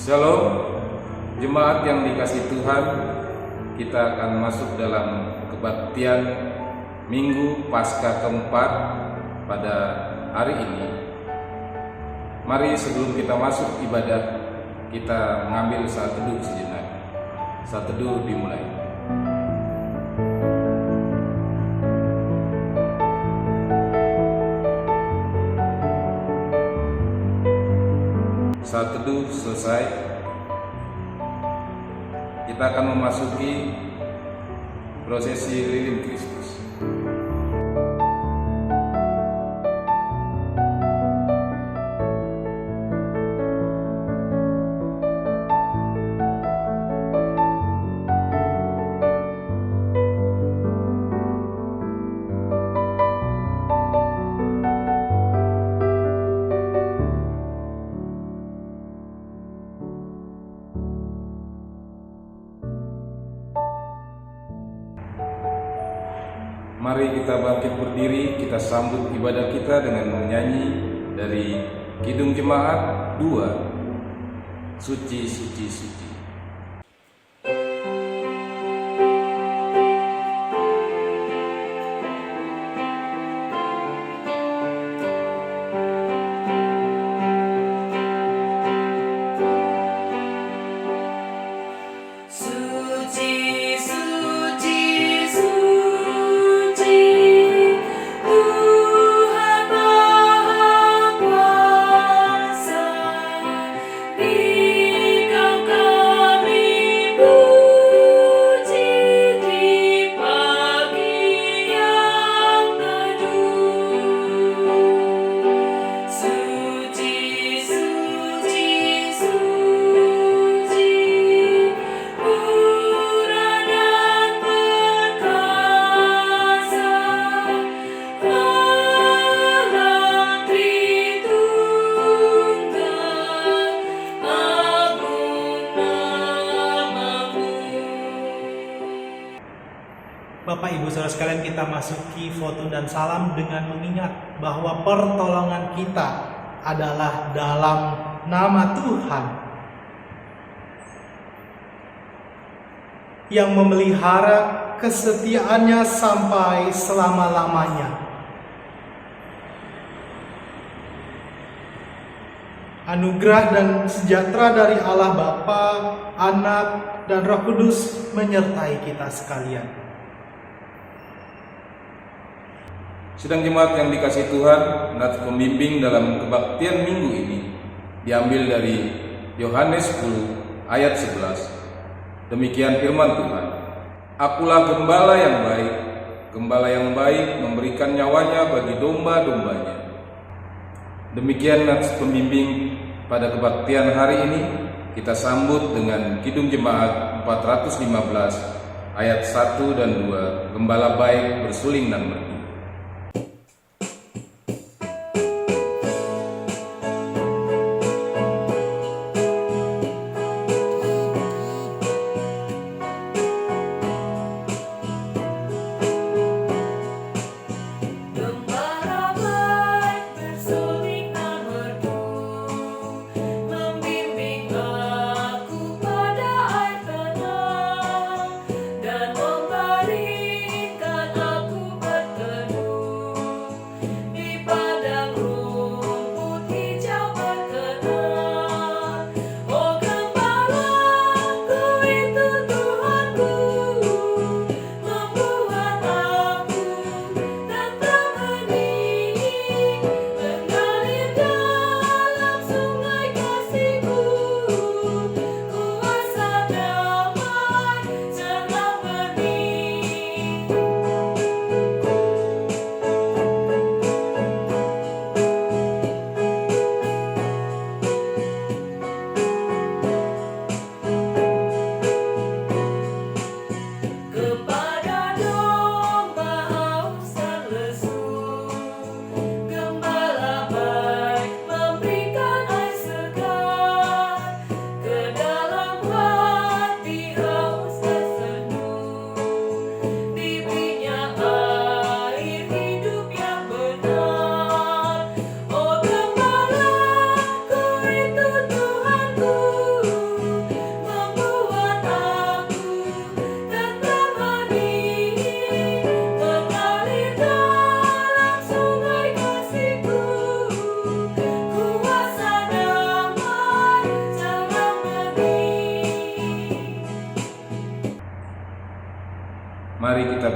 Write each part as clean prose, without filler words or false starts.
Shalom, jemaat yang dikasihi Tuhan, kita akan masuk dalam kebaktian Minggu Paskah keempat pada hari ini. Mari sebelum kita masuk ibadah, kita mengambil saat teduh sejenak. Saat teduh dimulai. Saat teduh selesai, kita akan memasuki prosesi lilin Kristus. Mari kita bangkit berdiri, kita sambut ibadah kita dengan menyanyi dari Kidung Jemaat 2, Suci, Suci, Suci. Bapak Ibu Saudara sekalian, kita masuki foto dan salam dengan mengingat bahwa pertolongan kita adalah dalam nama Tuhan yang memelihara kesetiaannya sampai selama-lamanya. Anugerah dan sejahtera dari Allah Bapa, Anak, dan Roh Kudus menyertai kita sekalian. Sidang jemaat yang dikasihi Tuhan, nats pembimbing dalam kebaktian minggu ini diambil dari Yohanes 10 ayat 11. Demikian firman Tuhan. Akulah gembala yang baik. Gembala yang baik memberikan nyawanya bagi domba-dombanya. Demikian nats pembimbing pada kebaktian hari ini. Kita sambut dengan Kidung Jemaat 415 ayat 1 dan 2. Gembala baik bersuling dan merdu.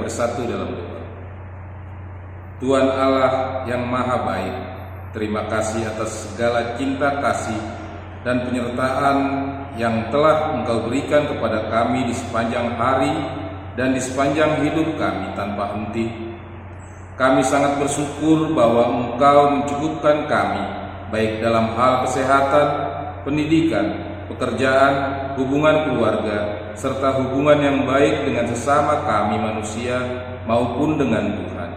bersatu dalam doa. Tuhan Allah yang Maha Baik, terima kasih atas segala cinta kasih dan penyertaan yang telah Engkau berikan kepada kami di sepanjang hari dan di sepanjang hidup kami tanpa henti. Kami sangat bersyukur bahwa Engkau mencukupkan kami, baik dalam hal kesehatan, pendidikan, pekerjaan, hubungan keluarga, serta hubungan yang baik dengan sesama kami manusia maupun dengan Tuhan.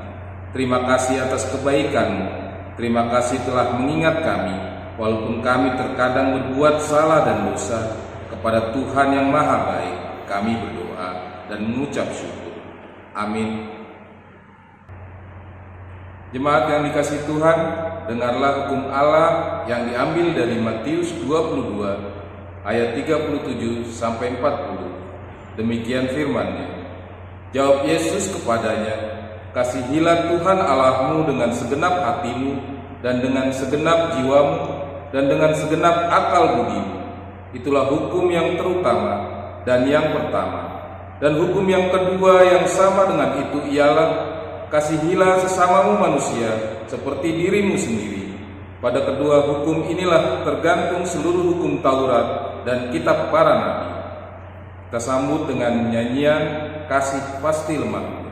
Terima kasih atas kebaikan-Mu. Terima kasih telah mengingat kami, walaupun kami terkadang berbuat salah dan dosa. Kepada Tuhan yang Maha Baik, kami berdoa dan mengucap syukur. Amin. Jemaat yang dikasihi Tuhan, dengarlah hukum Allah yang diambil dari Matius 22 ayat 37 sampai 40. Demikian firman-Nya. Jawab Yesus kepadanya, "Kasihilah Tuhan Allahmu dengan segenap hatimu dan dengan segenap jiwamu dan dengan segenap akal budimu. Itulah hukum yang terutama dan yang pertama. Dan hukum yang kedua yang sama dengan itu ialah, kasihilah sesamamu manusia seperti dirimu sendiri. Pada kedua hukum inilah tergantung seluruh hukum Taurat dan kitab para nabi." Kita sambut dengan nyanyian Kasih Pasti Lemah.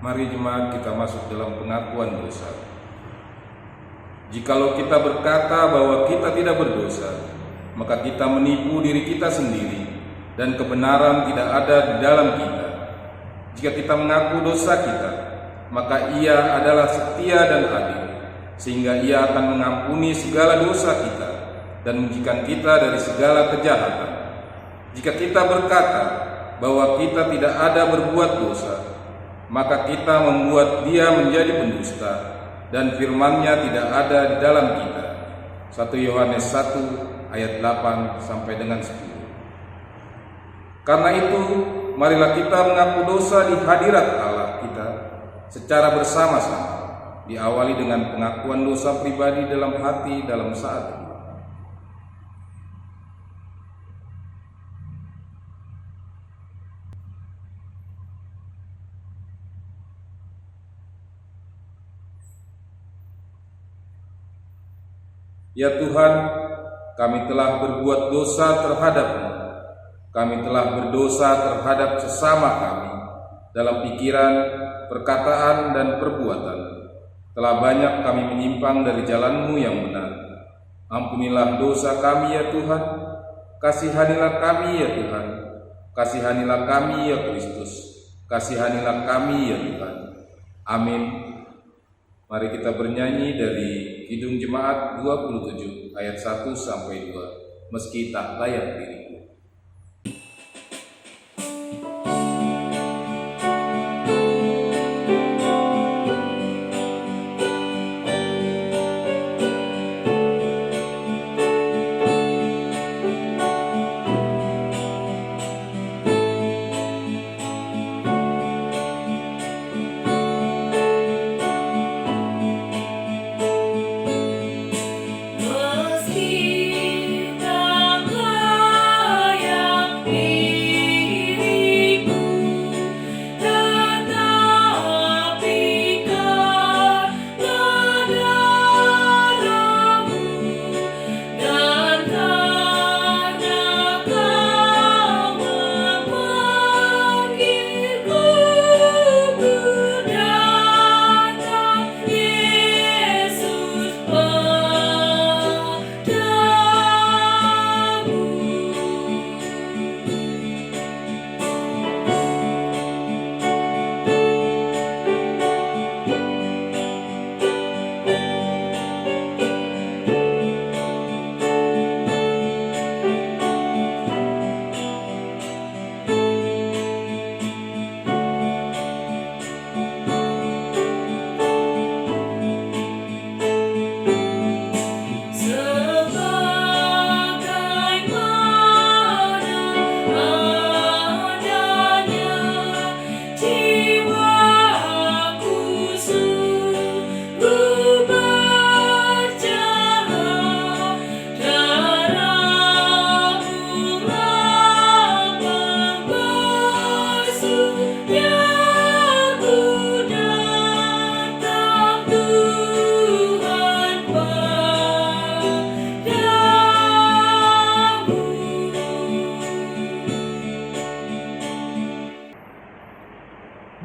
Mari jemaat kita masuk dalam pengakuan dosa. Jikalau kita berkata bahwa kita tidak berdosa, maka kita menipu diri kita sendiri dan kebenaran tidak ada di dalam kita. Jika kita mengaku dosa kita, maka Ia adalah setia dan adil, sehingga Ia akan mengampuni segala dosa kita dan mensucikan kita dari segala kejahatan. Jika kita berkata bahwa kita tidak ada berbuat dosa, maka kita membuat Dia menjadi pendusta dan firman-Nya tidak ada di dalam kita. 1 Yohanes 1 ayat 8 sampai dengan 10. Karena itu, marilah kita mengaku dosa di hadirat Allah kita secara bersama-sama, diawali dengan pengakuan dosa pribadi dalam hati dalam saat ini. Ya Tuhan, kami telah berbuat dosa terhadap-Mu. Kami telah berdosa terhadap sesama kami dalam pikiran, perkataan, dan perbuatan. Telah banyak kami menyimpang dari jalan-Mu yang benar. Ampunilah dosa kami ya Tuhan. Kasihanilah kami ya Tuhan. Kasihanilah kami ya Kristus. Kasihanilah kami ya Tuhan. Amin. Mari kita bernyanyi dari Kidung Jemaat 27 ayat 1 sampai 2. Meski tak layak diriku.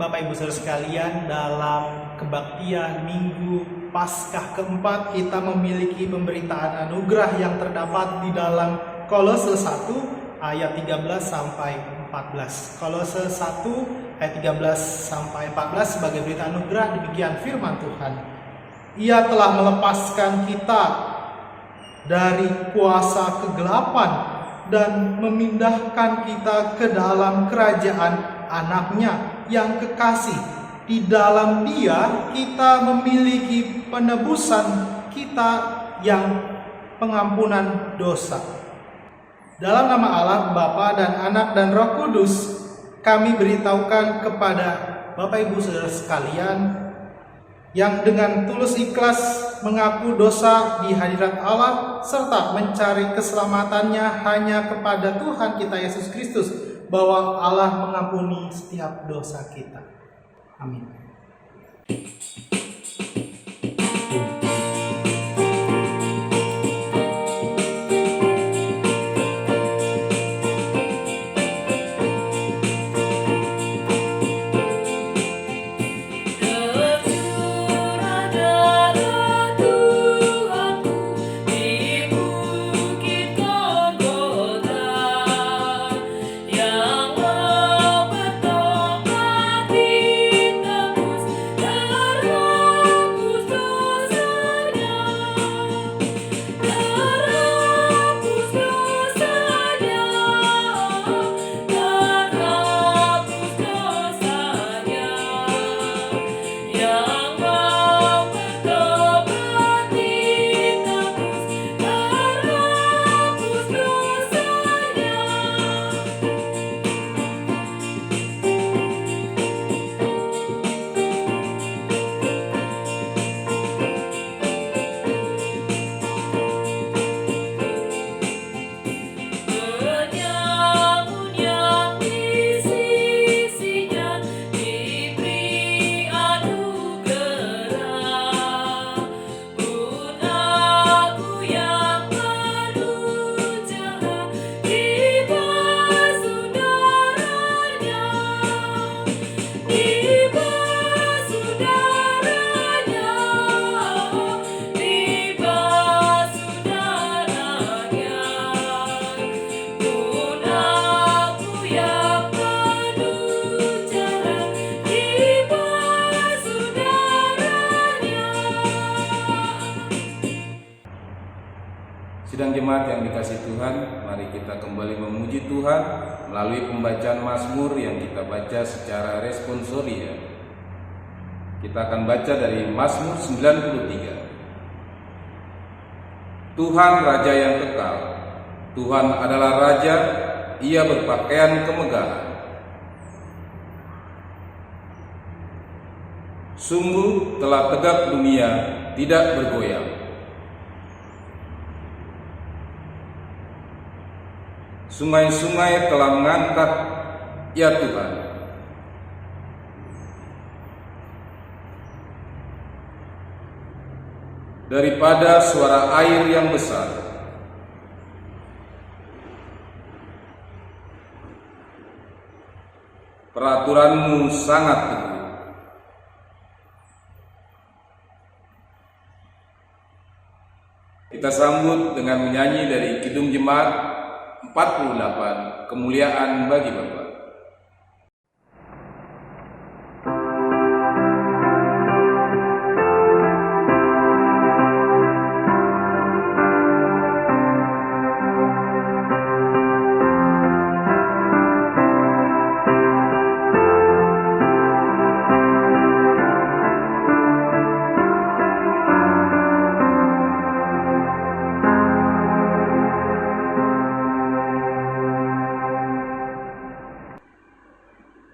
Bapak Ibu Saudara sekalian, dalam kebaktian Minggu Paskah keempat kita memiliki pemberitaan anugerah yang terdapat di dalam Kolose 1 ayat 13 sampai 14. Kolose 1 ayat 13 sampai 14 sebagai berita anugerah, demikian firman Tuhan. Ia telah melepaskan kita dari kuasa kegelapan dan memindahkan kita ke dalam kerajaan Anaknya yang kekasih. Di dalam Dia kita memiliki penebusan kita yang pengampunan dosa. Dalam nama Allah, Bapa dan Anak dan Roh Kudus, kami beritahukan kepada Bapak Ibu Saudara sekalian yang dengan tulus ikhlas mengaku dosa di hadirat Allah serta mencari keselamatannya hanya kepada Tuhan kita Yesus Kristus, bahwa Allah mengampuni setiap dosa kita. Amin. Sidang jemaat yang dikasihi Tuhan, mari kita kembali memuji Tuhan melalui pembacaan Mazmur yang kita baca secara responsoria. Kita akan baca dari Mazmur 93. Tuhan Raja yang kekal, Tuhan adalah Raja, Ia berpakaian kemegahan. Sungguh telah tegak dunia, tidak bergoyang. Sungai-sungai telah mengangkat, ya Tuhan. Daripada suara air yang besar, peraturan-Mu sangat teguh. Kita sambut dengan menyanyi dari Kidung Jemaat 48, Kemuliaan bagi Bapa.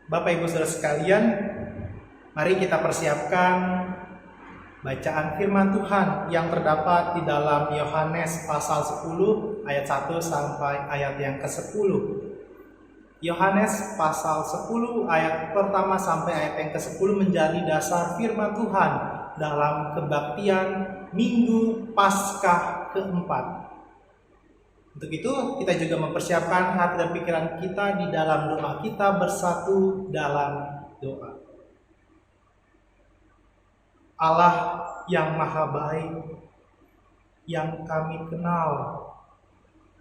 Bapak Ibu Saudara sekalian, mari kita persiapkan bacaan firman Tuhan yang terdapat di dalam Yohanes pasal 10 ayat 1 sampai ayat yang ke-10. Yohanes pasal 10 ayat pertama sampai ayat yang ke-10 menjadi dasar firman Tuhan dalam kebaktian Minggu Paskah keempat. Untuk itu kita juga mempersiapkan hati dan pikiran kita di dalam doa kita bersatu dalam doa. Allah yang maha baik yang kami kenal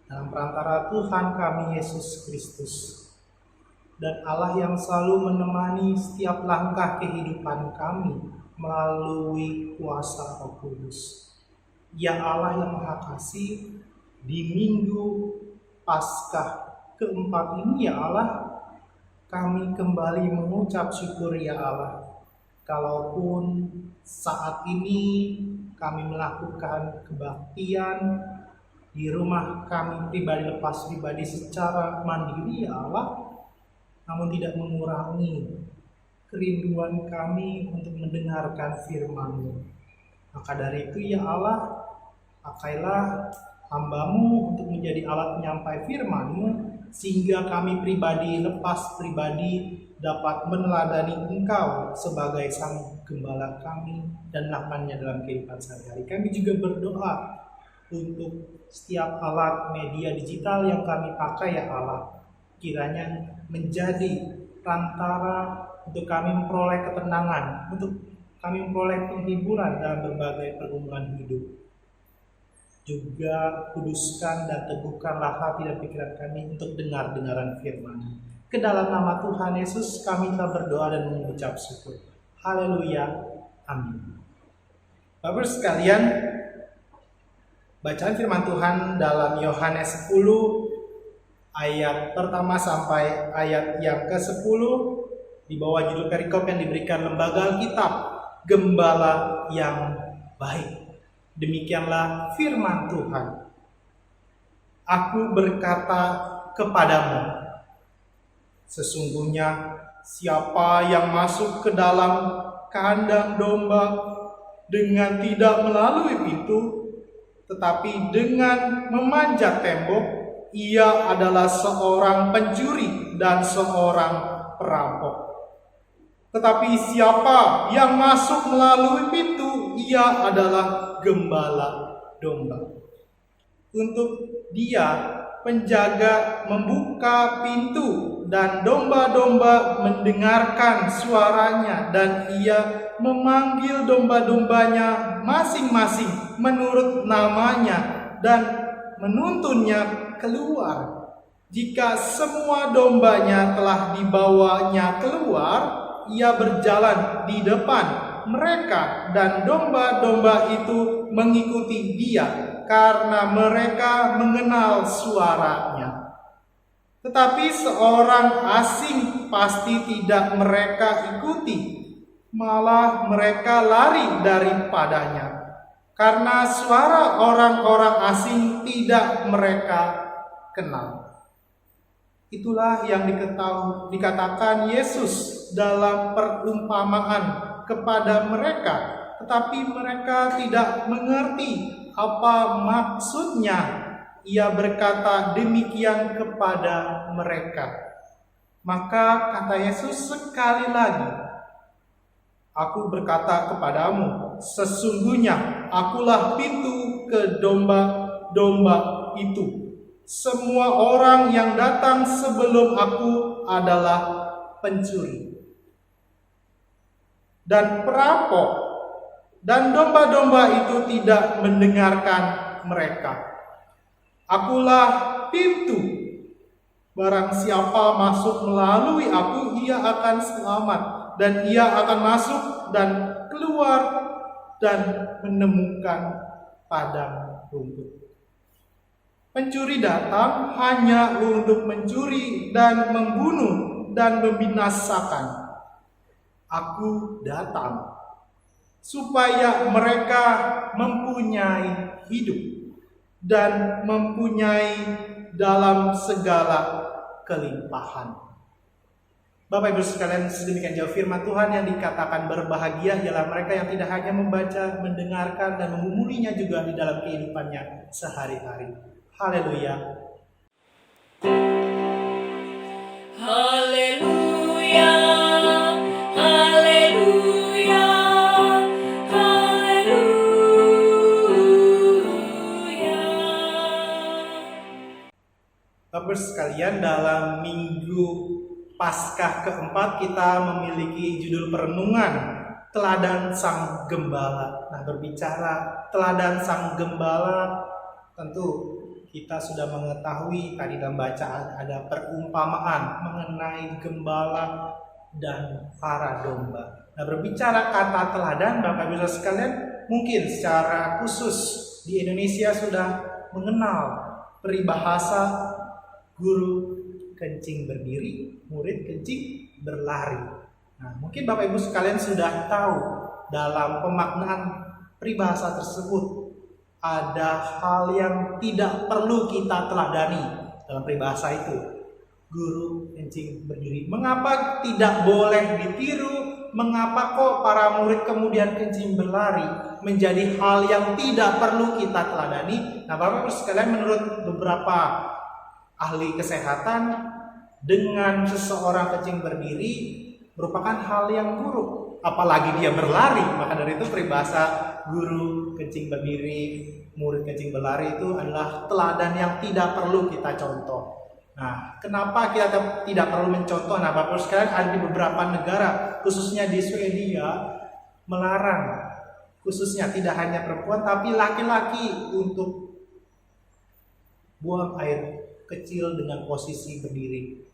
dalam perantara Tuhan kami Yesus Kristus, dan Allah yang selalu menemani setiap langkah kehidupan kami melalui kuasa Roh Kudus. Ya Allah yang maha kasih, di minggu Paskah keempat ini ya Allah, kami kembali mengucap syukur ya Allah. Kalaupun saat ini kami melakukan kebaktian di rumah kami pribadi lepas pribadi secara mandiri ya Allah, namun tidak mengurangi kerinduan kami untuk mendengarkan firman-Mu. Maka dari itu ya Allah, pakailah hamba-Mu untuk menjadi alat penyampai firman-Mu, sehingga kami pribadi lepas pribadi dapat meneladani Engkau sebagai Sang Gembala kami dan melakukannya dalam kehidupan sehari-hari. Kami juga berdoa untuk setiap alat media digital yang kami pakai ya Allah, kiranya menjadi perantara untuk kami memperoleh ketenangan, untuk kami memperoleh penghiburan dalam berbagai pergumulan hidup. Juga kuduskan dan teguhkanlah hati dan pikiran kami untuk dengar-dengaran firman. Ke dalam nama Tuhan Yesus kami telah berdoa dan mengucap syukur. Haleluya. Amin. Bapak sekalian, bacaan firman Tuhan dalam Yohanes 10 ayat pertama sampai ayat yang ke-10 di bawah judul perikop yang diberikan Lembaga Alkitab, Gembala yang Baik. Demikianlah firman Tuhan. Aku berkata kepadamu, sesungguhnya siapa yang masuk ke dalam kandang domba dengan tidak melalui pintu, tetapi dengan memanjat tembok, ia adalah seorang pencuri dan seorang perampok. Tetapi siapa yang masuk melalui pintu, ia adalah gembala domba. Untuk dia, penjaga membuka pintu dan domba-domba mendengarkan suaranya, dan ia memanggil domba-dombanya masing-masing menurut namanya dan menuntunnya keluar. Jika semua dombanya telah dibawanya keluar, ia berjalan di depan mereka, dan domba-domba itu mengikuti dia karena mereka mengenal suaranya. Tetapi seorang asing pasti tidak mereka ikuti, malah mereka lari daripadanya, karena suara orang-orang asing tidak mereka kenal. Itulah yang dikatakan Yesus dalam perumpamaan kepada mereka, tetapi mereka tidak mengerti apa maksudnya. Ia berkata demikian kepada mereka. Maka kata Yesus sekali lagi, aku berkata kepadamu, sesungguhnya akulah pintu ke domba-domba itu. Semua orang yang datang sebelum aku adalah pencuri dan perampok, dan domba-domba itu tidak mendengarkan mereka. Akulah pintu. Barang siapa masuk melalui aku, ia akan selamat, dan ia akan masuk dan keluar dan menemukan padang rumput. Pencuri datang hanya untuk mencuri dan membunuh dan membinasakan. Aku datang supaya mereka mempunyai hidup dan mempunyai dalam segala kelimpahan. Bapak Ibu sekalian, sedemikian jauh firman Tuhan yang dikatakan berbahagia ialah mereka yang tidak hanya membaca, mendengarkan, dan mengumuminya juga di dalam kehidupannya sehari-hari. Haleluya. Haleluya, haleluya, haleluya. Bapak sekalian, dalam minggu Paskah keempat kita memiliki judul perenungan teladan sang gembala. Nah, berbicara teladan sang gembala, tentu kita sudah mengetahui tadi dalam bacaan ada perumpamaan mengenai gembala dan para domba. Nah, berbicara kata teladan, Bapak Ibu sekalian, mungkin secara khusus di Indonesia sudah mengenal peribahasa guru kencing berdiri, murid kencing berlari. Nah, mungkin Bapak Ibu sekalian sudah tahu dalam pemaknaan peribahasa tersebut ada hal yang tidak perlu kita teladani dalam peribahasa itu. Guru kencing berdiri. Mengapa tidak boleh ditiru? Mengapa kok para murid kemudian kencing berlari menjadi hal yang tidak perlu kita teladani? Nah, Bapak Ibu sekalian, menurut beberapa ahli kesehatan, dengan seseorang kencing berdiri merupakan hal yang buruk, apalagi dia berlari. Maka dari itu peribahasa guru kencing berdiri, murid kencing berlari itu adalah teladan yang tidak perlu kita contoh. Nah, kenapa kita tidak perlu mencontoh? Nah, Bapak sekalian, ada di beberapa negara, khususnya di Swedia, melarang khususnya tidak hanya perempuan tapi laki-laki untuk buang air kecil dengan posisi berdiri.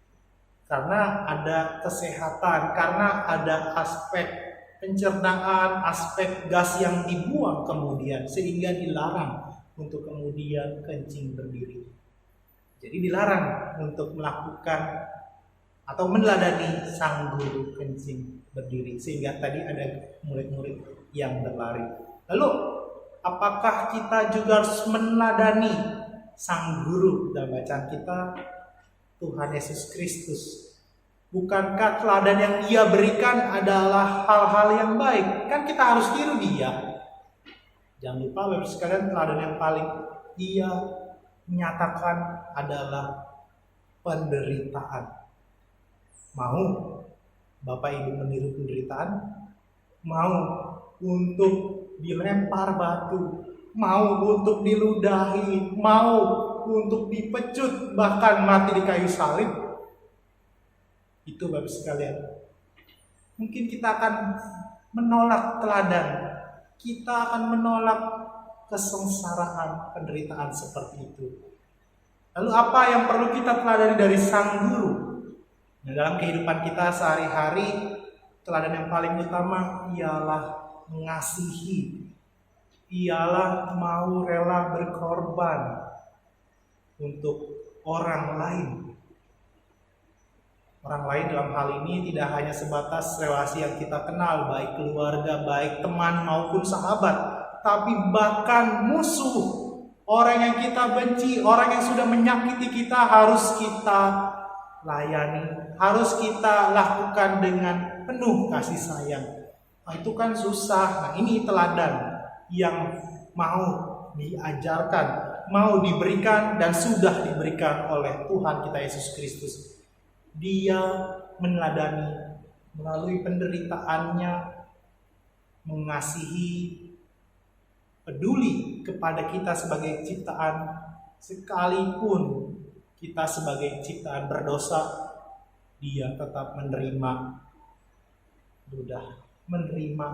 Karena ada kesehatan, karena ada aspek pencernaan, aspek gas yang dibuang kemudian, sehingga dilarang untuk kemudian kencing berdiri. Jadi dilarang untuk melakukan atau meneladani sang guru kencing berdiri, sehingga tadi ada murid-murid yang berlari. Lalu, apakah kita juga harus meneladani sang guru dalam bacaan kita, Tuhan Yesus Kristus? Bukankah teladan yang Dia berikan adalah hal-hal yang baik? Kan kita harus tiru Dia. Jangan lupa Bapak sekalian, teladan yang paling Dia menyatakan adalah penderitaan. Mau Bapak Ibu meniru penderitaan? Mau untuk dilempar batu? Mau untuk diludahi? Mau untuk dipecut, bahkan mati di kayu salib? Itu Bapak sekalian, mungkin kita akan menolak teladan, kita akan menolak kesengsaraan, penderitaan seperti itu. Lalu apa yang perlu kita teladani dari sang guru? Nah, dalam kehidupan kita sehari-hari, teladan yang paling utama ialah mengasihi, ialah mau rela berkorban untuk orang lain. Orang lain dalam hal ini tidak hanya sebatas relasi yang kita kenal, baik keluarga, baik teman maupun sahabat, tapi bahkan musuh, orang yang kita benci, orang yang sudah menyakiti kita harus kita layani, harus kita lakukan dengan penuh kasih sayang. Nah, itu kan susah. Nah, ini teladan yang mau diajarkan, mau diberikan dan sudah diberikan oleh Tuhan kita Yesus Kristus. Dia meneladani melalui penderitaannya, mengasihi, peduli kepada kita sebagai ciptaan, sekalipun kita sebagai ciptaan berdosa, Dia tetap menerima ludah, menerima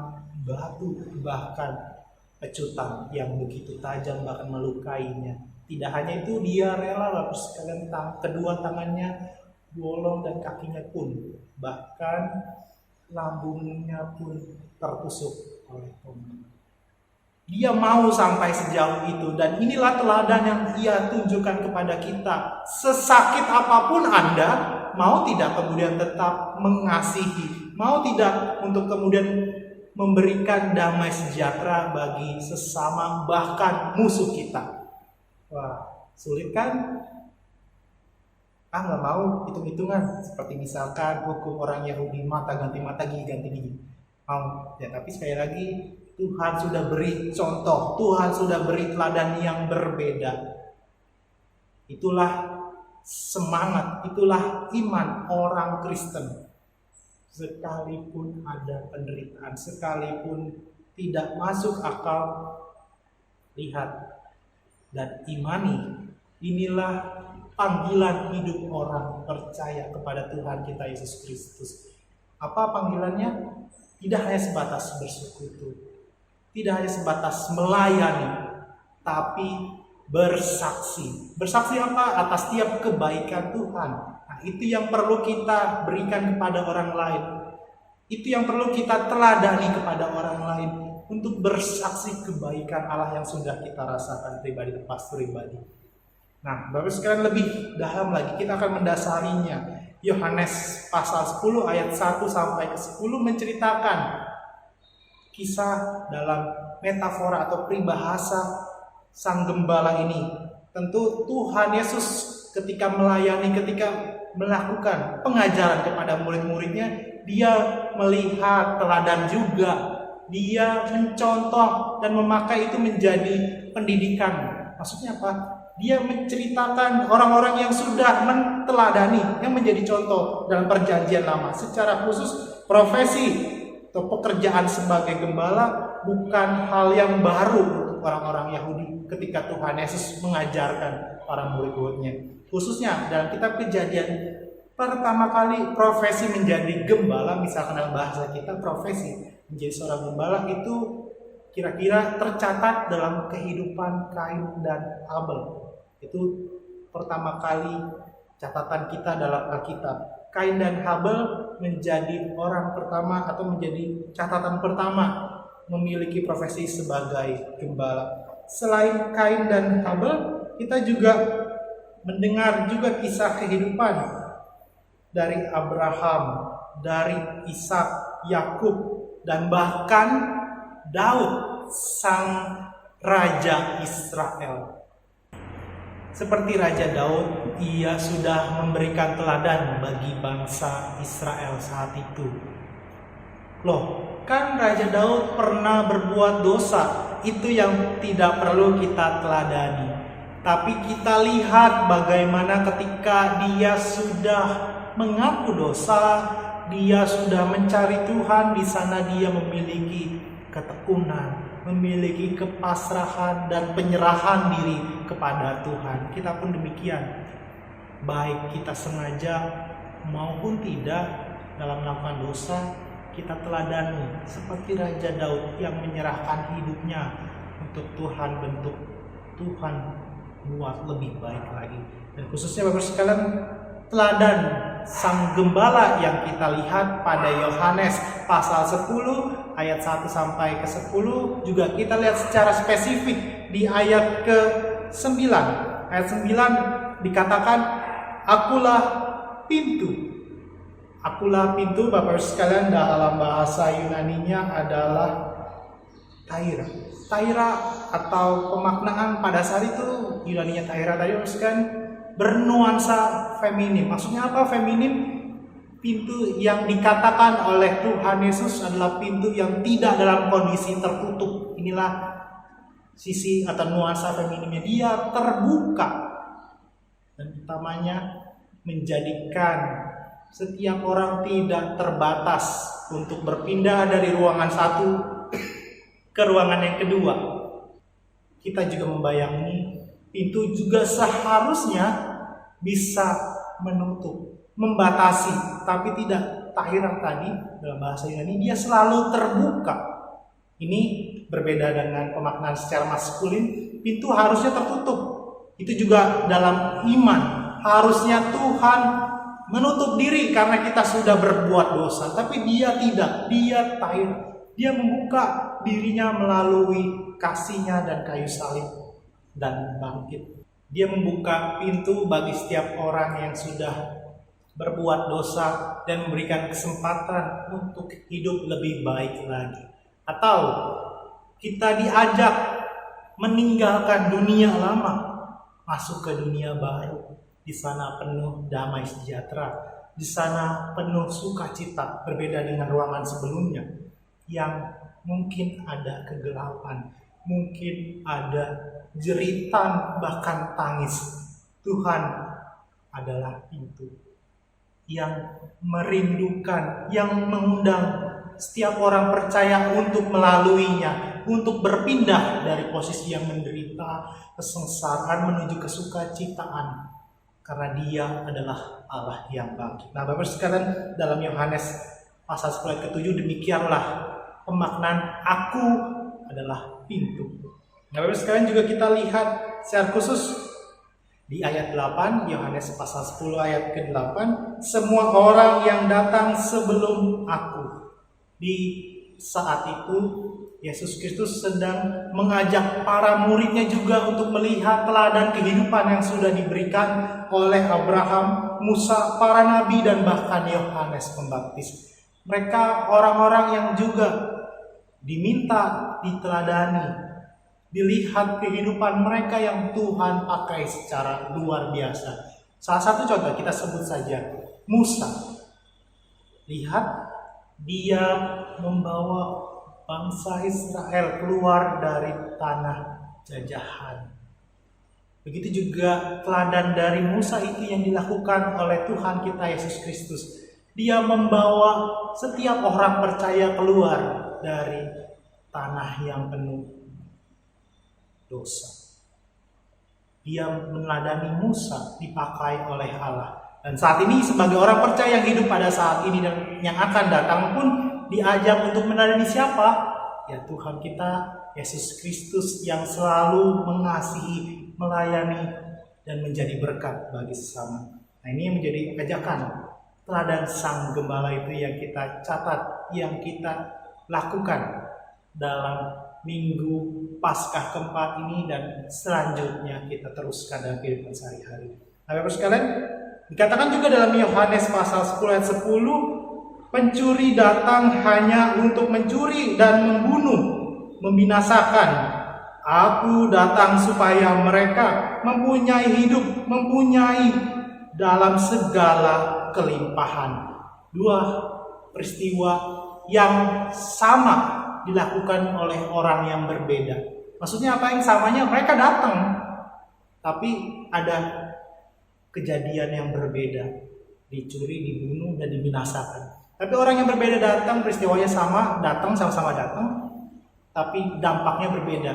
batu, bahkan pecutan yang begitu tajam, bahkan melukainya. Tidak hanya itu, Dia rela Bapak sekalian, kedua tangannya bolong dan kakinya pun, bahkan lambungnya pun tertusuk oleh tombak. Dia mau sampai sejauh itu, dan inilah teladan yang Dia tunjukkan kepada kita. Sesakit apapun Anda, mau tidak kemudian tetap mengasihi, mau tidak untuk kemudian memberikan damai sejahtera bagi sesama, bahkan musuh kita. Wah, sulit kan? Nggak mau hitung-hitungan, seperti misalkan hukum orang Yahudi, mata ganti mata, gigi ganti gigi. Mau ya, tapi sekali lagi Tuhan sudah beri contoh, Tuhan sudah beri teladan yang berbeda. Itulah semangat, itulah iman orang Kristen. Sekalipun ada penderitaan, sekalipun tidak masuk akal, lihat dan imani. Inilah panggilan hidup orang percaya kepada Tuhan kita Yesus Kristus. Apa panggilannya? tidak hanya sebatas bersekutu, tidak hanya sebatas melayani, tapi bersaksi. Bersaksi apa? Atas setiap kebaikan Tuhan. Nah, itu yang perlu kita berikan kepada orang lain. Itu yang perlu kita teladani kepada orang lain untuk bersaksi kebaikan Allah yang sudah kita rasakan pribadi lepas pribadi. Nah, Bapak sekalian, lebih dalam lagi kita akan mendasarinya. Yohanes pasal 10 ayat 1 sampai ke 10 menceritakan kisah dalam metafora atau peribahasa sang gembala ini. Tentu Tuhan Yesus ketika melayani, ketika melakukan pengajaran kepada murid-muridnya, dia melihat teladan juga. Dia mencontoh dan memakai itu menjadi pendidikan. Maksudnya apa? Dia menceritakan orang-orang yang sudah menteladani, yang menjadi contoh dalam perjanjian lama. Secara khusus profesi atau pekerjaan sebagai gembala bukan hal yang baru untuk orang-orang Yahudi ketika Tuhan Yesus mengajarkan para murid-muridnya. Khususnya dalam kitab Kejadian, pertama kali profesi menjadi gembala, misalkan dalam bahasa kita profesi menjadi seorang gembala itu kira-kira tercatat dalam kehidupan Kain dan Abel. Itu pertama kali catatan kita dalam Alkitab. Kain dan Habel menjadi orang pertama atau menjadi catatan pertama memiliki profesi sebagai gembala. Selain Kain dan Habel, kita juga mendengar juga kisah kehidupan dari Abraham, dari Ishak, Yakub, dan bahkan Daud, sang raja Israel. Seperti Raja Daud, ia sudah memberikan teladan bagi bangsa Israel saat itu. Loh, kan Raja Daud pernah berbuat dosa, itu yang tidak perlu kita teladani. Tapi kita lihat bagaimana ketika dia sudah mengaku dosa, dia sudah mencari Tuhan, di sana dia memiliki ketekunan, memiliki kepasrahan dan penyerahan diri kepada Tuhan. Kita pun demikian, baik kita sengaja maupun tidak dalam melakukan dosa, kita teladani seperti Raja Daud yang menyerahkan hidupnya untuk Tuhan, bentuk Tuhan buat lebih baik lagi. Dan khususnya Bapak sekalian, teladan sang gembala yang kita lihat pada Yohanes pasal 10 ayat 1 sampai ke 10 juga kita lihat secara spesifik di ayat ke-9. Ayat 9 dikatakan, akulah pintu. Akulah pintu, Bapak sekalian, dalam bahasa Yunaninya adalah Taira. Taira atau pemaknaan pada saat itu Yunaninya Taira tadi Bapak sekalian bernuansa feminim. Maksudnya apa feminim? Pintu yang dikatakan oleh Tuhan Yesus adalah pintu yang tidak dalam kondisi tertutup. Inilah sisi atau nuansa feminimnya. Dia terbuka. Dan utamanya menjadikan setiap orang tidak terbatas untuk berpindah dari ruangan satu ke ruangan yang kedua. Kita juga membayangi pintu juga seharusnya bisa menutup, membatasi, tapi tidak. Tahira tadi dalam bahasa Yunani dia selalu terbuka. Ini berbeda dengan pemaknaan secara maskulin. Pintu harusnya tertutup. Itu juga dalam iman. Harusnya Tuhan menutup diri karena kita sudah berbuat dosa, tapi dia tidak. Dia Tahira. Dia membuka dirinya melalui kasihnya dan kayu salib dan bangkit. Dia membuka pintu bagi setiap orang yang sudah berbuat dosa dan memberikan kesempatan untuk hidup lebih baik lagi. Atau kita diajak meninggalkan dunia lama, masuk ke dunia baru. Di sana penuh damai sejahtera, di sana penuh sukacita, berbeda dengan ruangan sebelumnya yang mungkin ada kegelapan, mungkin ada jeritan, bahkan tangis. Tuhan adalah pintu yang merindukan, yang mengundang setiap orang percaya untuk melaluinya, untuk berpindah dari posisi yang menderita, kesengsaraan menuju kesukacitaan, karena Dia adalah Allah yang bangkit. Nah, Bapak sekalian, dalam Yohanes pasal 10 ayat ke-7, demikianlah pemaknaan aku adalah pintu. Nah, Bapak sekalian, juga kita lihat secara khusus di ayat 8, Yohanes pasal 10 ayat ke-8, semua orang yang datang sebelum aku. Di saat itu Yesus Kristus sedang mengajak para muridnya juga untuk melihat teladan kehidupan yang sudah diberikan oleh Abraham, Musa, para nabi, dan bahkan Yohanes Pembaptis. Mereka orang-orang yang juga diminta diteladani, dilihat kehidupan mereka yang Tuhan pakai secara luar biasa. Salah satu contoh kita sebut saja Musa. Lihat, dia membawa bangsa Israel keluar dari tanah jajahan. Begitu juga teladan dari Musa itu yang dilakukan oleh Tuhan kita Yesus Kristus. Dia membawa setiap orang percaya keluar dari tanah yang penuh dosa. Dia meneladani Musa, dipakai oleh Allah. Dan saat ini sebagai orang percaya yang hidup pada saat ini dan yang akan datang pun diajak untuk meneladani siapa? Ya, Tuhan kita Yesus Kristus yang selalu mengasihi, melayani, dan menjadi berkat bagi sesama. Nah, ini yang menjadi ajakan teladan Sang Gembala itu yang kita catat, yang kita lakukan dalam Minggu Paskah keempat ini, dan selanjutnya kita teruskan dalam kehidupan sehari-hari. Nah, Bapak sekalian, dikatakan juga dalam Yohanes pasal 10 ayat 10, pencuri datang hanya untuk mencuri dan membunuh, membinasakan. Aku datang supaya mereka mempunyai hidup, mempunyai dalam segala kelimpahan. Dua peristiwa yang sama dilakukan oleh orang yang berbeda. Maksudnya apa yang samanya? Mereka datang, tapi ada kejadian yang berbeda, dicuri, dibunuh, dan dibinasakan. Tapi orang yang berbeda datang, peristiwanya sama, datang sama-sama datang, tapi dampaknya berbeda.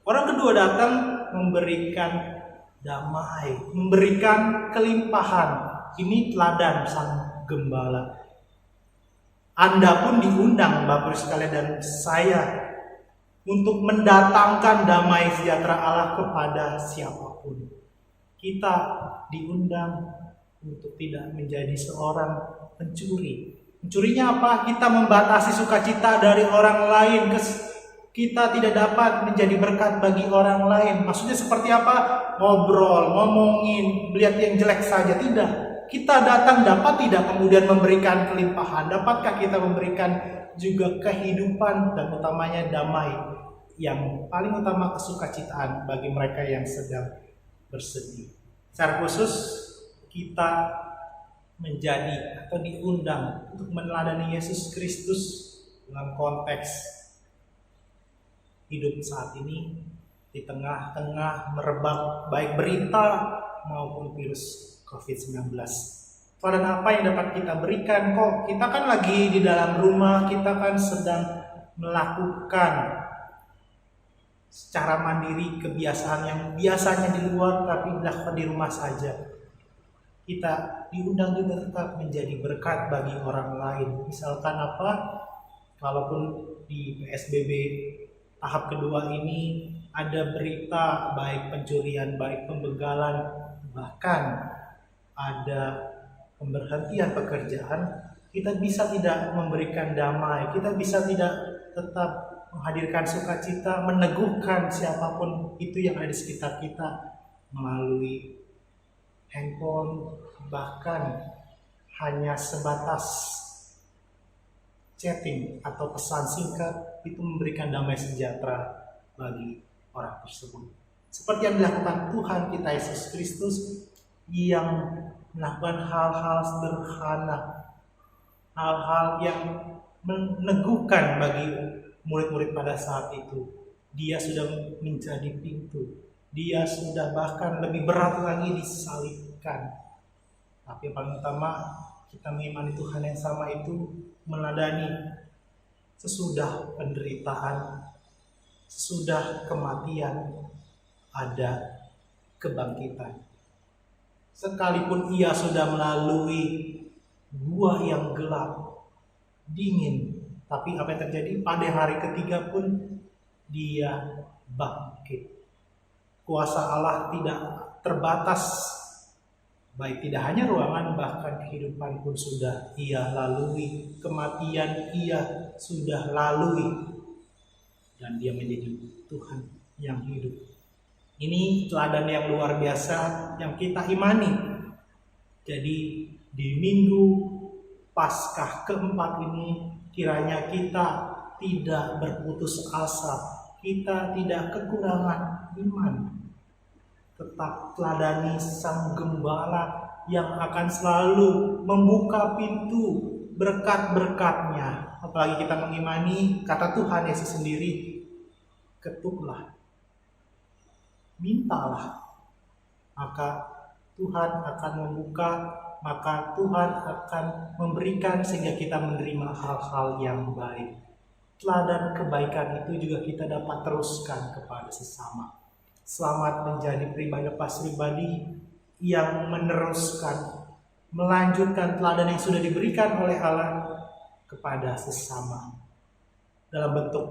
Orang kedua datang memberikan damai, memberikan kelimpahan. Ini teladan Sang Gembala. Anda pun diundang, Bapak sekalian, dan saya, untuk mendatangkan damai sejahtera Allah kepada siapapun. Kita diundang untuk tidak menjadi seorang pencuri. Pencurinya apa? Kita membatasi sukacita dari orang lain. Kita tidak dapat menjadi berkat bagi orang lain. Maksudnya seperti apa? Ngobrol, ngomongin, melihat yang jelek saja. Tidak. Kita datang dapat tidak kemudian memberikan kelimpahan? Dapatkah kita memberikan juga kehidupan dan utamanya damai, yang paling utama kesukacitaan bagi mereka yang sedang bersedih? Secara khusus kita menjadi atau diundang untuk meneladani Yesus Kristus dalam konteks hidup saat ini di tengah-tengah merebak baik berita maupun virus COVID-19. Teladan apa yang dapat kita berikan? Kok kita kan lagi di dalam rumah, kita kan sedang melakukan secara mandiri kebiasaan yang biasanya di luar tapi dilakukan di rumah saja. Kita diundang juga tetap menjadi berkat bagi orang lain. Misalkan apa? Kalaupun di PSBB tahap kedua ini ada berita baik pencurian, baik pembegalan, bahkan ada pemberhentian pekerjaan, kita bisa tidak memberikan damai, kita bisa tidak tetap menghadirkan sukacita, meneguhkan siapapun itu yang ada di sekitar kita melalui handphone, bahkan hanya sebatas chatting atau pesan singkat, itu memberikan damai sejahtera bagi orang tersebut. Seperti yang dilakukan Tuhan kita Yesus Kristus, yang melakukan hal-hal sederhana, hal-hal yang meneguhkan bagi murid-murid pada saat itu. Dia sudah menjadi pintu, dia sudah bahkan lebih berat lagi disalibkan. Tapi yang paling utama, kita mengimani Tuhan yang sama itu meneladani sesudah penderitaan, sesudah kematian ada kebangkitan. Sekalipun ia sudah melalui gua yang gelap, dingin. Tapi apa yang terjadi? Pada hari ketiga pun dia bangkit. Kuasa Allah tidak terbatas. Baik tidak hanya ruangan, bahkan kehidupan pun sudah ia lalui. Kematian ia sudah lalui. Dan dia menjadi Tuhan yang hidup. Ini teladan yang luar biasa yang kita imani. Jadi di minggu Paskah keempat ini kiranya kita tidak berputus asa. Kita tidak kekurangan iman. Tetap teladani Sang Gembala yang akan selalu membuka pintu berkat-berkatnya. Apalagi kita mengimani kata Tuhan Yesus sendiri, ketuklah, mintalah, maka Tuhan akan membuka, maka Tuhan akan memberikan sehingga kita menerima hal-hal yang baik. Teladan kebaikan itu juga kita dapat teruskan kepada sesama. Selamat menjadi pribadi yang meneruskan, melanjutkan teladan yang sudah diberikan oleh Allah kepada sesama. Dalam bentuk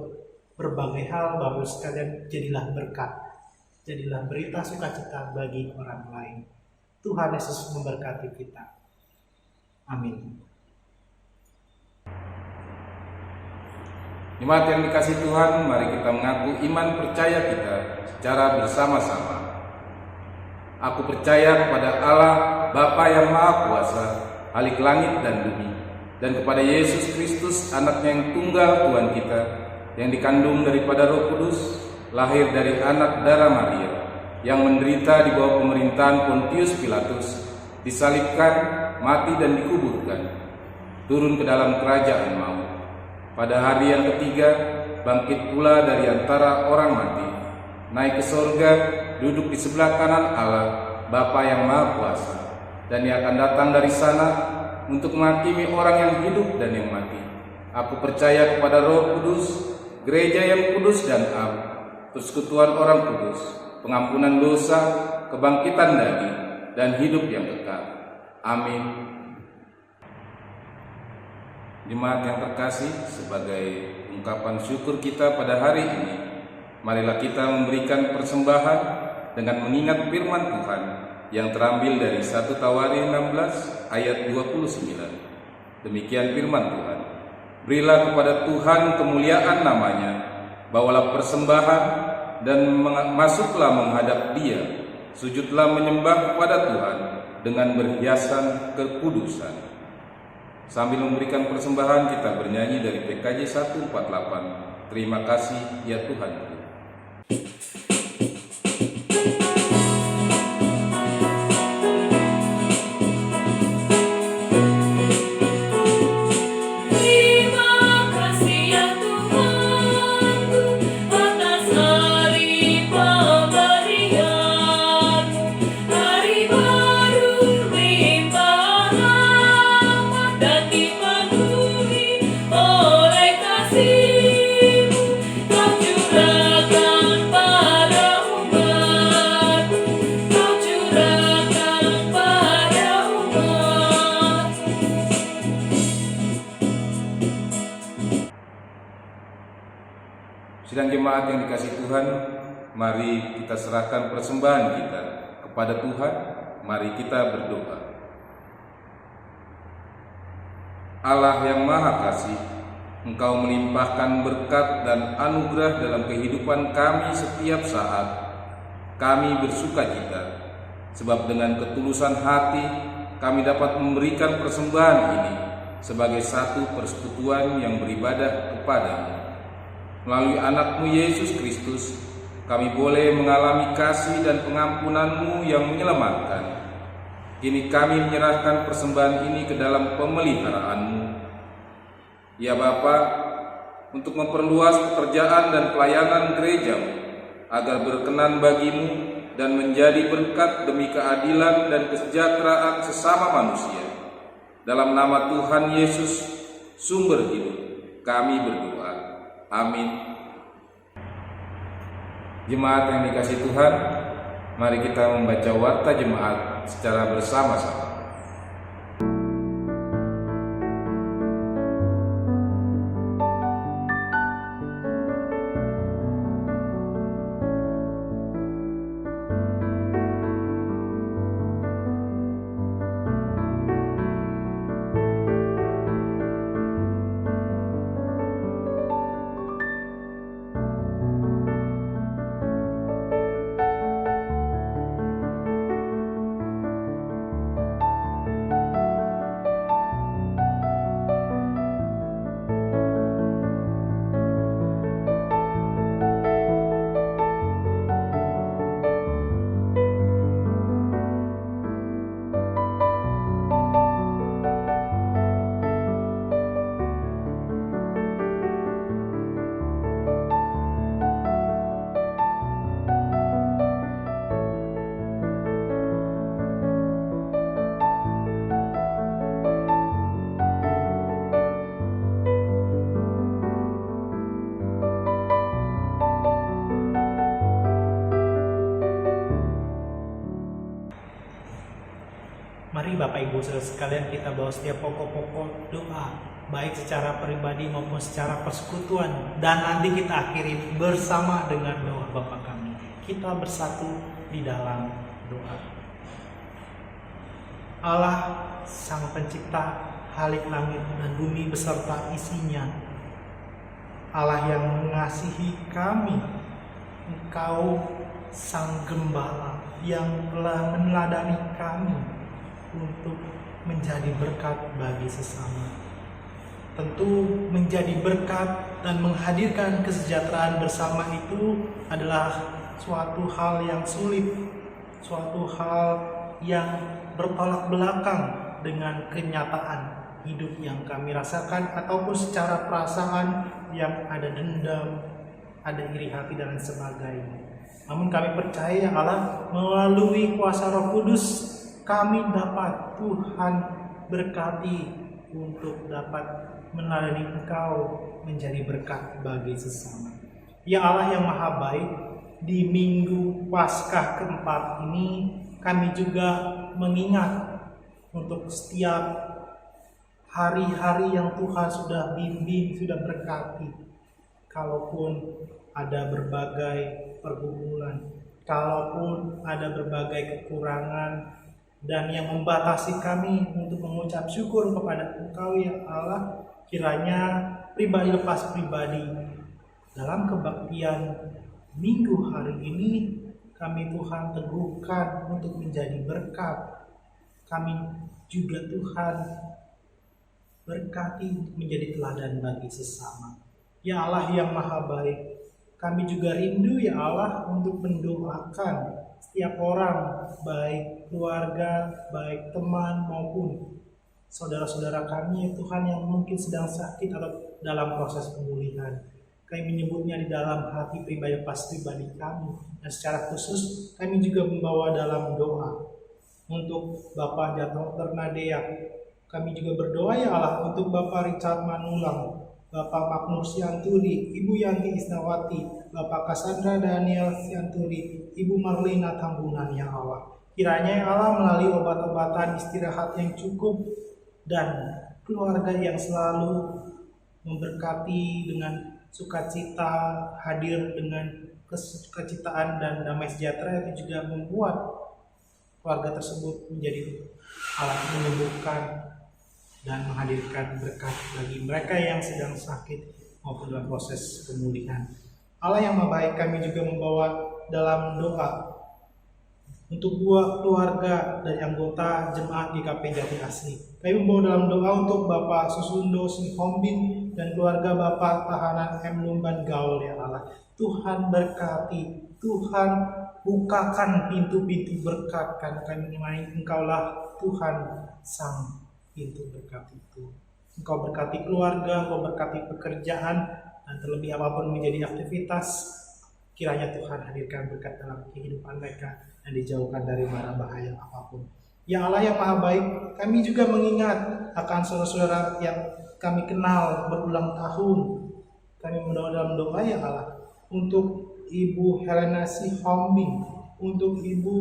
berbagai hal, Bapak Ibu sekalian, jadilah berkat. Jadilah berita sukacita bagi orang lain. Tuhan Yesus memberkati kita. Amin. Jemaat yang dikasihi Tuhan, mari kita mengaku iman percaya kita secara bersama-sama. Aku percaya kepada Allah, Bapa yang Maha Kuasa, Khalik langit dan bumi, dan kepada Yesus Kristus, Anaknya yang tunggal Tuhan kita, yang dikandung daripada Roh Kudus, lahir dari anak darah Maria, yang menderita di bawah pemerintahan Pontius Pilatus, disalibkan, mati dan dikuburkan, turun ke dalam kerajaan maut. Pada hari yang ketiga, bangkit pula dari antara orang mati, naik ke sorga, duduk di sebelah kanan Allah, Bapa yang Maha Kuasa, dan Ia akan datang dari sana untuk menghakimi orang yang hidup dan yang mati. Aku percaya kepada Roh Kudus, gereja yang kudus dan am, persekutuan orang kudus, pengampunan dosa, kebangkitan daging, dan hidup yang kekal. Amin. Jemaat yang terkasih, sebagai ungkapan syukur kita pada hari ini, marilah kita memberikan persembahan dengan mengingat firman Tuhan yang terambil dari 1 Tawarin 16 ayat 29. Demikian firman Tuhan. Berilah kepada Tuhan kemuliaan namanya, bawalah persembahan dan masuklah menghadap Dia, sujudlah menyembah kepada Tuhan dengan berhiasan kekudusan. Sambil memberikan persembahan, kita bernyanyi dari PKJ 148. Terima kasih ya Tuhan. Sidang jemaat yang dikasihi Tuhan, mari kita serahkan persembahan kita kepada Tuhan. Mari kita berdoa. Allah yang Maha Kasih, Engkau melimpahkan berkat dan anugerah dalam kehidupan kami setiap saat. Kami bersuka cita, sebab dengan ketulusan hati kami dapat memberikan persembahan ini sebagai satu persekutuan yang beribadah kepada-Mu. Melalui anak-Mu Yesus Kristus, kami boleh mengalami kasih dan pengampunan-Mu yang menyelamatkan. Kini kami menyerahkan persembahan ini ke dalam pemeliharaan-Mu. Ya Bapa, untuk memperluas pekerjaan dan pelayanan gereja-Mu, agar berkenan bagi-Mu dan menjadi berkat demi keadilan dan kesejahteraan sesama manusia. Dalam nama Tuhan Yesus, sumber hidup, kami berdoa. Amin. Jemaat yang dikasihi Tuhan, mari kita membaca warta jemaat secara bersama-sama. Bapak Ibu saudara sekalian, kita bawa setiap pokok-pokok doa, baik secara pribadi maupun secara persekutuan, dan nanti kita akhiri bersama dengan doa Bapa kami. Kita bersatu di dalam doa. Allah Sang Pencipta halik langit dan bumi beserta isinya, Allah yang mengasihi kami, Engkau Sang Gembala yang telah meneladani kami untuk menjadi berkat bagi sesama. Tentu menjadi berkat dan menghadirkan kesejahteraan bersama itu adalah suatu hal yang sulit, suatu hal yang bertolak belakang dengan kenyataan hidup yang kami rasakan, ataupun secara perasaan yang ada dendam, ada iri hati dan sebagainya. Namun kami percaya Allah melalui kuasa Roh Kudus kami dapat Tuhan berkati untuk dapat meneladani Engkau menjadi berkat bagi sesama. Ya Allah yang Maha Baik, di minggu Paskah keempat ini kami juga mengingat untuk setiap hari-hari yang Tuhan sudah bimbing, sudah berkati. Kalaupun ada berbagai pergumulan, kalaupun ada berbagai kekurangan, dan yang membatasi kami untuk mengucap syukur kepada Engkau ya Allah, kiranya pribadi lepas pribadi dalam kebaktian minggu hari ini kami Tuhan teguhkan untuk menjadi berkat. Kami juga Tuhan berkati untuk menjadi teladan bagi sesama. Ya Allah yang Maha Baik, kami juga rindu ya Allah untuk mendoakan setiap orang, baik keluarga, baik teman maupun saudara-saudara kami ya Tuhan yang mungkin sedang sakit atau dalam proses pemulihan. Kami menyebutnya di dalam hati pribadi pribadi kami, dan secara khusus kami juga membawa dalam doa untuk Bapak Dr. Nadea. Kami juga berdoa ya Allah untuk Bapak Richard Manulang, Bapak Makmur Sianturi, Ibu Yanti Isnawati, Bapak Cassandra Daniel Sianturi, Ibu Marlina Tambunan ya Allah. Kiranya ya Allah melalui obat-obatan istirahat yang cukup dan keluarga yang selalu memberkati dengan sukacita, hadir dengan kesukacitaan dan damai sejahtera, itu juga membuat keluarga tersebut menjadi alat menyembuhkan dan menghadirkan berkat bagi mereka yang sedang sakit maupun dalam proses pemulihan. Allah yang Maha Baik, kami juga membawa dalam doa untuk dua keluarga dari anggota jemaat GKP Jati Asih. Kami membawa dalam doa untuk Bapak Susundo Sihombing dan keluarga Bapak Tahanan M. Lumban Gaul ya Allah. Tuhan berkati, Tuhan bukakan pintu-pintu berkat, karena kami imani Engkaulah Tuhan Sang pintu berkat itu. Engkau berkati keluarga, Engkau berkati pekerjaan, dan terlebih apapun menjadi aktivitas, kiranya Tuhan hadirkan berkat dalam kehidupan mereka dan dijauhkan dari mara bahaya apapun. Ya Allah yang Maha Baik, kami juga mengingat akan saudara-saudara yang kami kenal berulang tahun. Kami mendoa dalam doa ya Allah untuk Ibu Helena Sihombing, untuk Ibu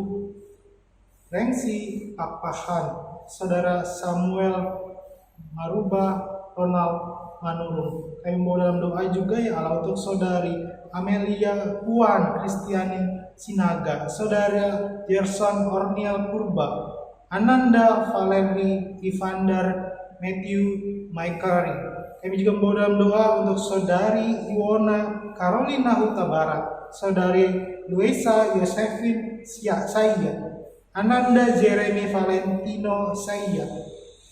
Rengsi Papahan, Saudara Samuel Maruba Ronald Manurung. Kami mau dalam doa juga ya Allah untuk Saudari Amelia Puan Kristiani Sinaga, Saudara Gerson Orniel Purba, Ananda Valeri Ivander Matthew Maikari. Kami juga membawa dalam doa untuk Saudari Iwona Carolina Huta Barat, Saudari Luisa Yosefin Saya, Ananda Jeremy Valentino Saya,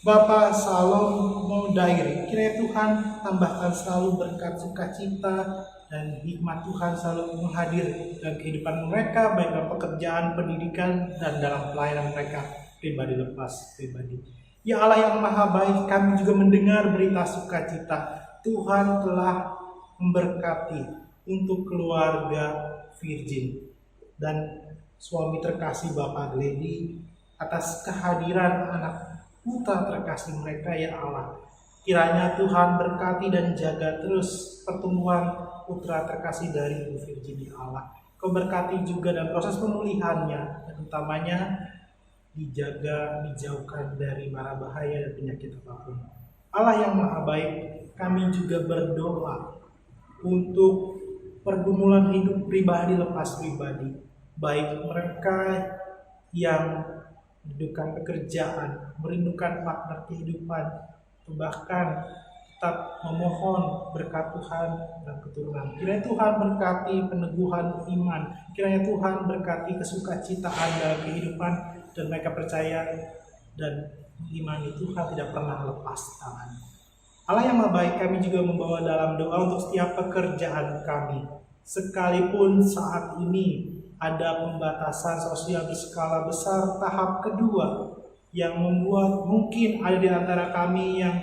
Bapak Salom Modairi. Kiranya Tuhan tambahkan selalu berkat sukacita dan hikmat Tuhan selalu menghadir dalam kehidupan mereka, baik dalam pekerjaan, pendidikan, dan dalam pelayanan mereka pribadi lepas pribadi. Ya Allah yang Maha Baik, kami juga mendengar berita sukacita. Tuhan telah memberkati untuk keluarga Virgin dan suami terkasih Bapak Gledi atas kehadiran anak putra terkasih mereka ya Allah. Kiranya Tuhan berkati dan jaga terus pertumbuhan putra terkasih dari Ibu Virgin ya Allah. Kau berkati juga dalam proses pemulihannya, dan utamanya dijaga, dijauhkan dari mara bahaya dan penyakit apapun. Allah yang maha baik, kami juga berdoa untuk pergumulan hidup pribadi lepas pribadi, baik mereka yang merindukan pekerjaan, merindukan makna kehidupan, bahkan tetap memohon berkat Tuhan dan keturunan. Kiranya Tuhan berkati peneguhan iman, kiranya Tuhan berkati kesukacitaan dalam kehidupan, dan mereka percaya dan imani Tuhan tidak pernah lepas tangan. Allah yang maha baik, kami juga membawa dalam doa untuk setiap pekerjaan kami. Sekalipun saat ini ada pembatasan sosial berskala besar tahap kedua yang membuat mungkin ada di antara kami yang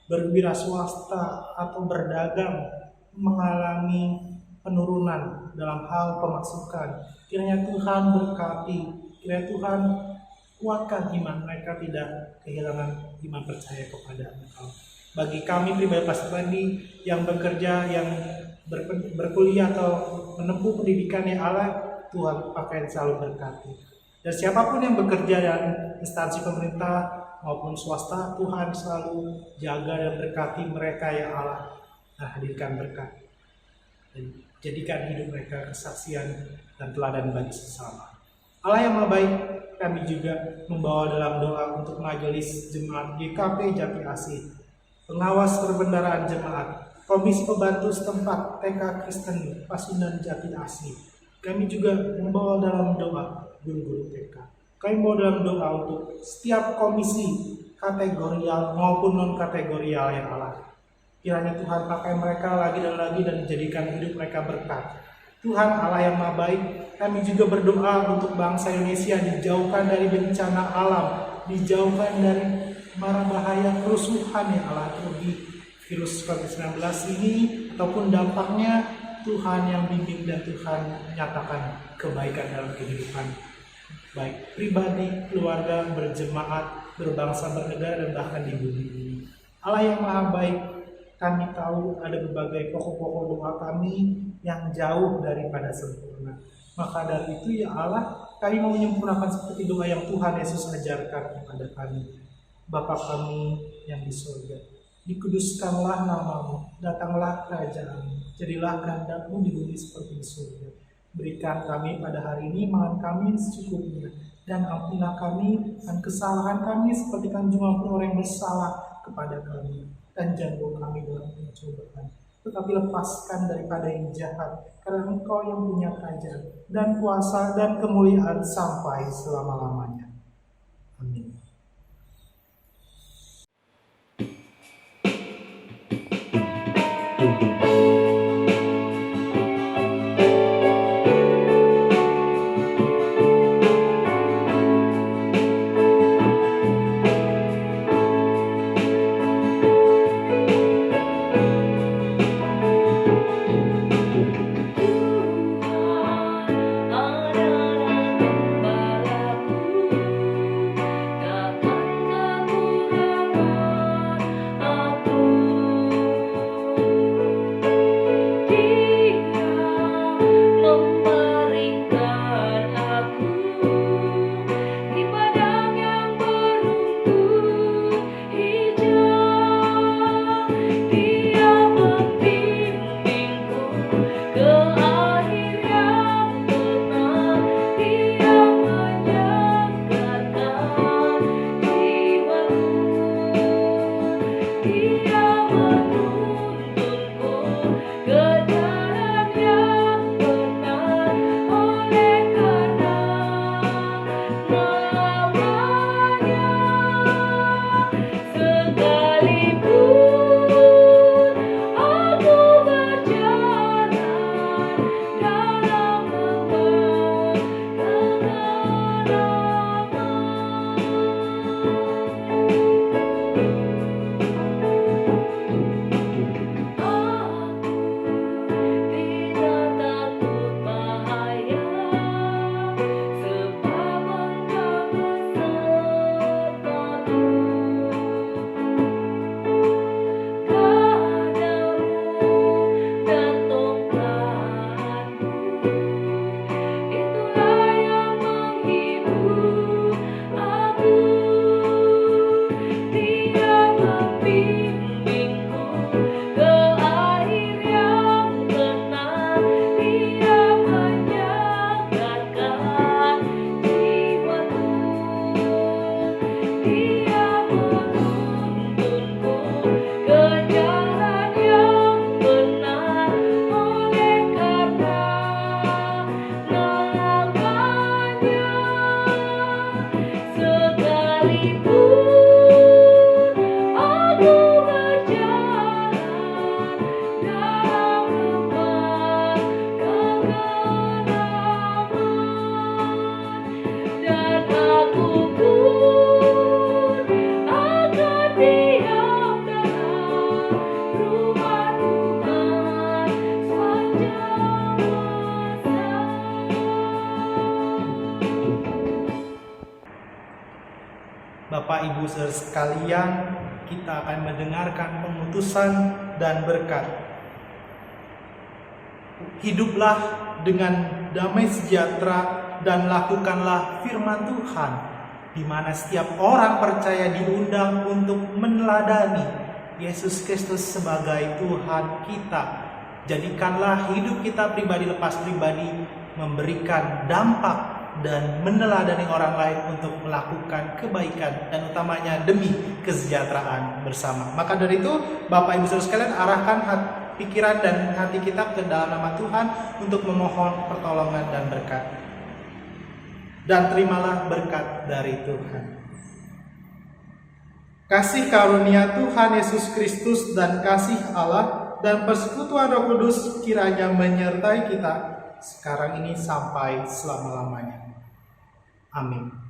berwira swasta atau berdagang mengalami penurunan dalam hal pemasukan. Kiranya Tuhan berkati, kiranya Tuhan kuatkan iman mereka, tidak kehilangan iman percaya kepada Engkau. Bagi kami pribadi yang bekerja, yang berkuliah atau menempuh pendidikan yang Allah, Tuhan pakai selalu berkati. Dan siapapun yang bekerja dalam instansi pemerintah maupun swasta, Tuhan selalu jaga dan berkati mereka yang Allah, dan hadirkan berkat dan jadikan hidup mereka kesaksian dan teladan bagi sesama. Allah yang maha baik, kami juga membawa dalam doa untuk majelis jemaat GKP Jati Asih, pengawas perbendaharaan jemaat, komisi pembantu setempat TK Kristen Pasundan Jati Asih. Kami juga membawa dalam doa guru-guru TK. Kami membawa dalam doa untuk setiap komisi kategorial maupun non kategorial yang Allah. Kiranya Tuhan pakai mereka lagi dan lagi dan menjadikan hidup mereka berkat. Tuhan Allah yang maha baik, kami juga berdoa untuk bangsa Indonesia dijauhkan dari bencana alam, dijauhkan dari mara bahaya kerusuhan yang Allah, terlebih virus COVID-19 ini ataupun dampaknya. Tuhan yang bimbing dan Tuhan nyatakan kebaikan dalam kehidupan baik pribadi, keluarga, berjemaat, berbangsa, bernegara, dan bahkan di bumi ini. Allah yang maha baik, kami tahu ada berbagai pokok-pokok doa kami yang jauh daripada sempurna. Maka dari itu ya Allah, kami mau menyempurnakan seperti doa yang Tuhan Yesus ajarkan kepada kami. Bapa kami yang di surga, dikuduskanlah namamu, datanglah kerajaanmu, jadilah kehendak-Mu di bumi seperti di surga. Berikan kami pada hari ini makan kami secukupnya, dan ampunilah kami dan kesalahan kami seperti kami juga mengampuni orang yang bersalah kepada kami. Dan jangan bawa kami dalam pencobaan, tetapi lepaskan daripada yang jahat, karena Engkau yang punya kerajaan dan kuasa dan kemuliaan sampai selama-lamanya. Amin. Tuhan adalah gembalaku, Ibu Saudara sekalian, kita akan mendengarkan pengutusan dan berkat. Hiduplah dengan damai sejahtera dan lakukanlah firman Tuhan, di mana setiap orang percaya diundang untuk meneladani Yesus Kristus sebagai Tuhan kita. Jadikanlah hidup kita pribadi lepas pribadi memberikan dampak dan meneladani orang lain untuk melakukan kebaikan dan utamanya demi kesejahteraan bersama. Maka dari itu, Bapak Ibu Saudara sekalian, arahkan pikiran dan hati kita ke dalam nama Tuhan untuk memohon pertolongan dan berkat. Dan terimalah berkat dari Tuhan. Kasih karunia Tuhan Yesus Kristus dan kasih Allah dan persekutuan Roh Kudus kiranya menyertai kita sekarang ini sampai selama-lamanya. Amin.